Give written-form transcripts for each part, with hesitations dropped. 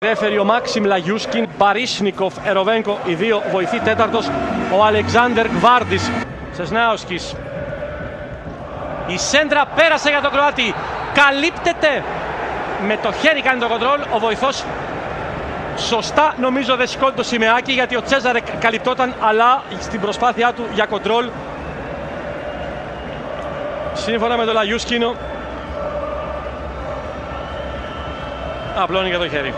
Ρέφερει ο Μάξιμ Λαγιούσκιν, Μπαρίσνικοφ, Εροβένκο, οι δύο βοηθοί, τέταρτος ο Αλεξάνδερ Γκβάρντης. Σεσνάουσκης. Η σέντρα πέρασε για τον Κροάτη. Καλύπτεται. Με το χέρι κάνει το κοντρόλ. Ο βοηθός σωστά νομίζω δεν σηκώνει το σημαίακι, γιατί ο Τσέζαρεκ καλυπτόταν, αλλά στην προσπάθειά του για κοντρόλ, σύμφωνα με τον Λαγιούσκινο, απλώνει για το χέρι.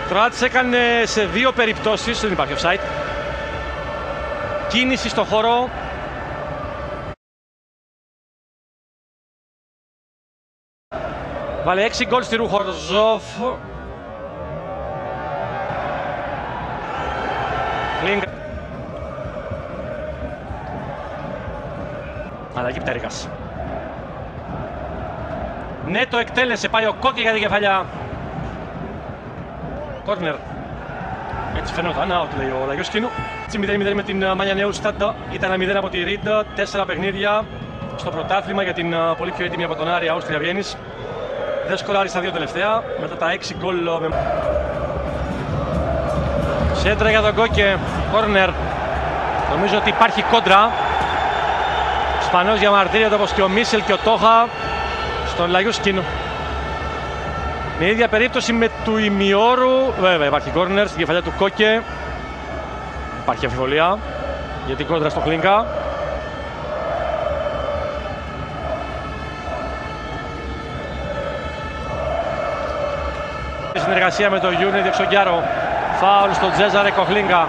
Κροάτης έκανε σε δύο περιπτώσεις, δεν υπάρχει offside, κίνηση στο χώρο. Βάλε 6 γκολ στη Ρουχορζόφ. Κλίνκα. Αλλαγή Πτέρικας. Ναι, το εκτέλεσε, πάει ο Κόκκι για την κεφαλιά. Κόρνερ. Έτσι φαινόταν, out λέει ο Λαγιούσκινου. Έτσι 0-0 με την Μάνια Νέουσταντ. Ήταν 0 από τη Ριντ, 4 παιχνίδια στο πρωτάθλημα για την πολύ πιο έτοιμη από τον Άρη Άουστρια Βιέννης. Δεν σκοράρει στα δύο τελευταία, μετά τα 6 γκολ. Σέντρα για τον Κόκκε, κόρνερ. Νομίζω ότι υπάρχει κόντρα. Σπανός διαμαρτύρεται όπως και ο Μίσελ και ο Τόχα στον Λαγιούσκινο. Με ίδια περίπτωση με του ημιώρου. Βέβαια υπάρχει κόρνερ στην κεφαλιά του Κόκκε. Υπάρχει αμφιβολία για την κόντρα στο Κλίνκα. Συνεργασία με το Γιούνι Διεξογιάρο. Φάουλ στον Τσέζαρεκ, ο Κλίνκα.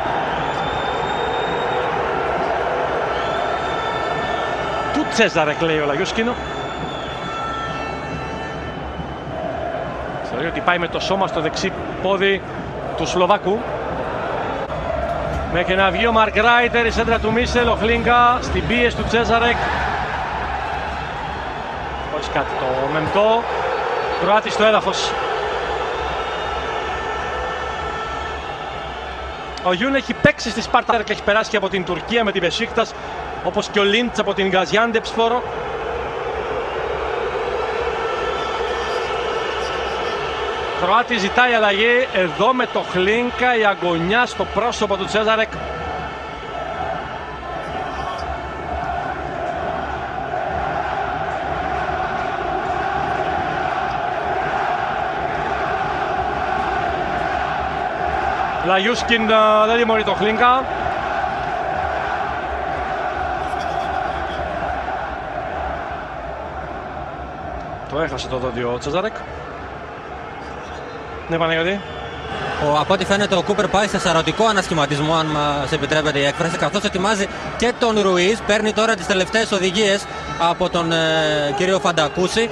Του Τσέζαρεκ λέει ο Λαγιούσκινο. Θεωρεί ότι πάει με το σώμα στο δεξί πόδι του Σλοβάκου. Μέχρι να βγει ο Μαρκ Ράιτερ, η σέντρα του Μίσελ, ο Κλίνκα στην πίεση του Τσέζαρεκ. Χωρίς κάτι το μεμπτό. Κροάτη στο έδαφος. Ο Γιούν έχει παίξει στη Σπάρτα και έχει περάσει και από την Τουρκία με την Μπεσίκτας, όπως και ο Λίντς από την Γκαζιάντεψπορ. Κροάτη ζητάει αλλαγή, εδώ με το Κλίνκα, η αγωνιά στο πρόσωπο του Τσέζαρεκ. Λαγιούσκιν δεν τιμωρεί το Κλίνκα. Το έχασε το δόντιο ο Τσέζαρεκ. Ναι, Παναγιώτη. Από ό,τι φαίνεται ο Κούπερ πάει σε σαρωτικό ανασχηματισμό, αν μας επιτρέπεται η έκφραση, καθώς ετοιμάζει και τον Ρουίζ. Παίρνει τώρα τις τελευταίες οδηγίες από τον κύριο Φαντακούση.